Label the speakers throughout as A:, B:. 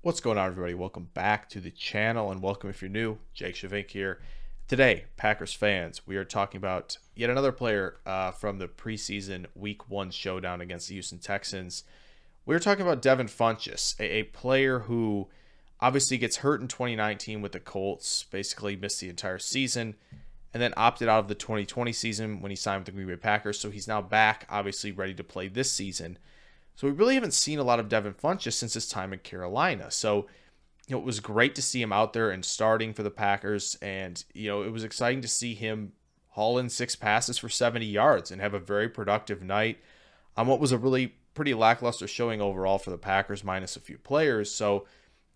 A: What's going on, everybody? Welcome back to the channel, and welcome if you're new. Jake Shavink here. Today, Packers fans, we are talking about yet another player from the preseason Week 1 showdown against the Houston Texans. We're talking about Devin Funchess, a player who obviously gets hurt in 2019 with the Colts, basically missed the entire season, and then opted out of the 2020 season when he signed with the Green Bay Packers. So he's now back, obviously ready to play this season. So we really haven't seen a lot of Devin Funchess since his time in Carolina. So, it was great to see him out there and starting for the Packers. And, it was exciting to see him haul in 6 passes for 70 yards and have a very productive night on what was a really pretty lackluster showing overall for the Packers, minus a few players. So,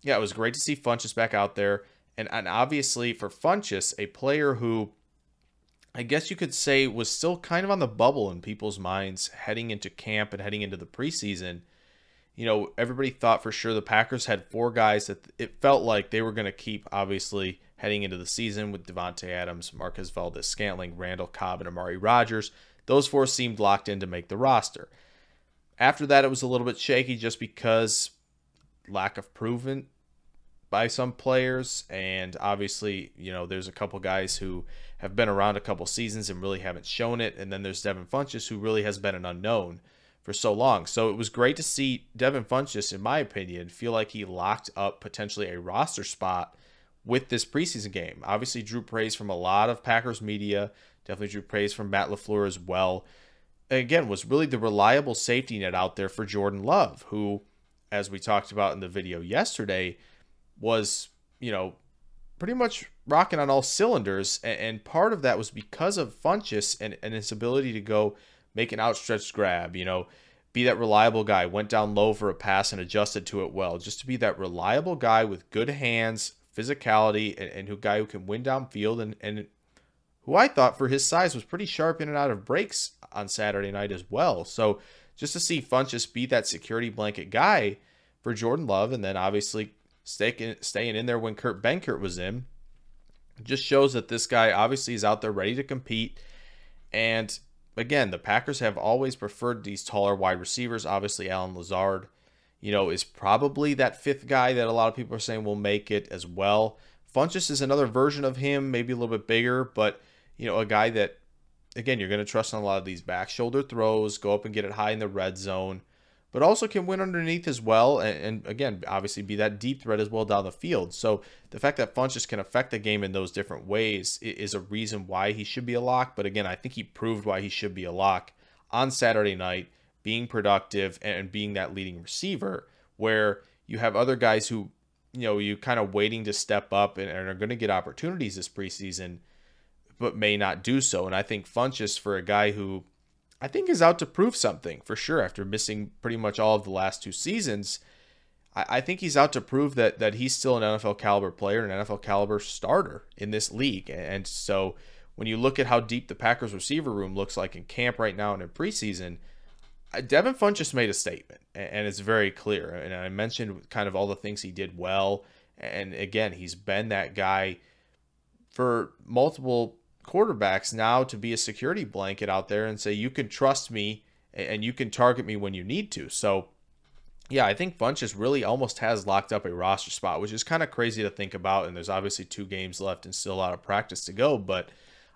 A: yeah, it was great to see Funchess back out there. And obviously for Funchess, a player who I guess you could say was still kind of on the bubble in people's minds heading into camp and heading into the preseason. Everybody thought for sure the Packers had 4 guys that it felt like they were going to keep, obviously, heading into the season with Davante Adams, Marquez Valdes-Scantling, Randall Cobb, and Amari Rodgers. Those 4 seemed locked in to make the roster. After that, it was a little bit shaky just because lack of proven by some players, and obviously, there's a couple guys who have been around a couple seasons and really haven't shown it, and then there's Devin Funchess, who really has been an unknown for so long. So it was great to see Devin Funchess, in my opinion, feel like he locked up potentially a roster spot with this preseason game. Obviously drew praise from a lot of Packers media, definitely drew praise from Matt LaFleur as well. Again, was really the reliable safety net out there for Jordan Love, who, as we talked about in the video yesterday, was, pretty much rocking on all cylinders. And part of that was because of Funchess and his ability to go make an outstretched grab, be that reliable guy, went down low for a pass and adjusted to it well. Just to be that reliable guy with good hands, physicality, and who guy who can win downfield and who I thought for his size was pretty sharp in and out of breaks on Saturday night as well. So just to see Funchess be that security blanket guy for Jordan Love, and then obviously staying in there when Kurt Benkert was in, just shows that this guy obviously is out there ready to compete. And again, the Packers have always preferred these taller wide receivers. Obviously, Allen Lazard, is probably that 5th guy that a lot of people are saying will make it as well. Funchess is another version of him, maybe a little bit bigger, but, a guy that, again, you're going to trust on a lot of these back shoulder throws, go up and get it high in the red zone, but also can win underneath as well, and again, obviously be that deep threat as well down the field. So the fact that Funchess can affect the game in those different ways is a reason why he should be a lock. But again, I think he proved why he should be a lock on Saturday night, being productive and being that leading receiver, where you have other guys who, you kind of waiting to step up and are going to get opportunities this preseason, but may not do so. And I think Funchess, for a guy who I think is out to prove something for sure after missing pretty much all of the last 2 seasons. I think he's out to prove that he's still an NFL caliber player, an NFL caliber starter in this league. And so when you look at how deep the Packers receiver room looks like in camp right now and in preseason, Devin Funchess made a statement, and it's very clear. And I mentioned kind of all the things he did well. And again, he's been that guy for multiple quarterbacks now to be a security blanket out there and say, you can trust me and you can target me when you need to. So yeah, I think Funchess really almost has locked up a roster spot, which is kind of crazy to think about. And there's obviously 2 games left and still a lot of practice to go. But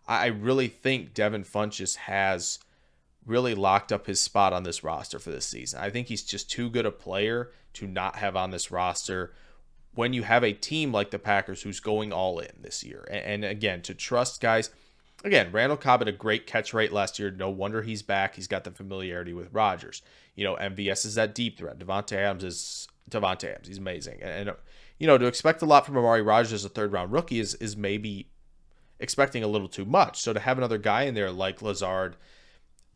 A: I really think Devin Funchess has really locked up his spot on this roster for this season. I think he's just too good a player to not have on this roster when you have a team like the Packers who's going all in this year. And again, to trust guys, again, Randall Cobb had a great catch rate last year. No wonder he's back. He's got the familiarity with Rodgers. MVS is that deep threat. Davante Adams is Davante Adams. He's amazing. And to expect a lot from Amari Rodgers as a 3rd-round rookie is maybe expecting a little too much. So to have another guy in there like Lazard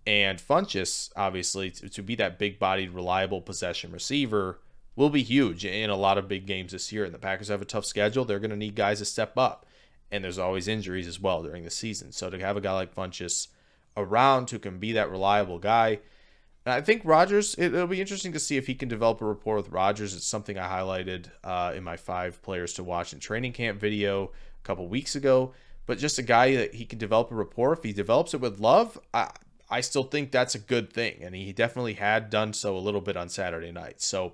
A: and Funchess, obviously, to be that big-bodied, reliable possession receiver will be huge in a lot of big games this year. And the Packers have a tough schedule. They're going to need guys to step up. And there's always injuries as well during the season. So to have a guy like Funchess around who can be that reliable guy. And I think Rodgers, it'll be interesting to see if he can develop a rapport with Rodgers. It's something I highlighted in my 5 players to watch in training camp video a couple weeks ago. But just a guy that he can develop a rapport. If he develops it with Love, I still think that's a good thing. And he definitely had done so a little bit on Saturday night. So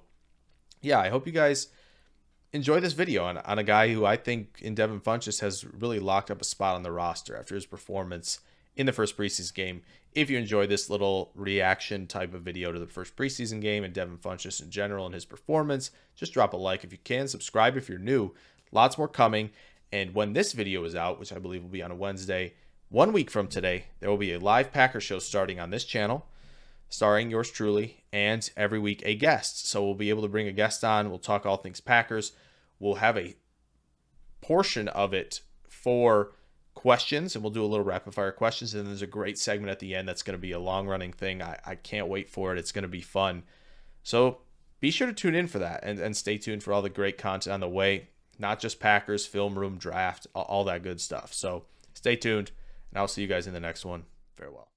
A: yeah, I hope you guys enjoy this video on a guy who I think in Devin Funchess has really locked up a spot on the roster after his performance in the first preseason game. If you enjoy this little reaction type of video to the first preseason game and Devin Funchess in general and his performance, just drop a like if you can. Subscribe if you're new. Lots more coming. And when this video is out, which I believe will be on a Wednesday, 1 week from today, there will be a live Packer show starting on this channel, starring yours truly, and every week a guest. So we'll be able to bring a guest on. We'll talk all things Packers. We'll have a portion of it for questions, and we'll do a little rapid fire questions. And then there's a great segment at the end that's going to be a long running thing. I can't wait for it. It's going to be fun. So be sure to tune in for that and stay tuned for all the great content on the way. Not just Packers, film room, draft, all that good stuff. So stay tuned, and I'll see you guys in the next one. Farewell.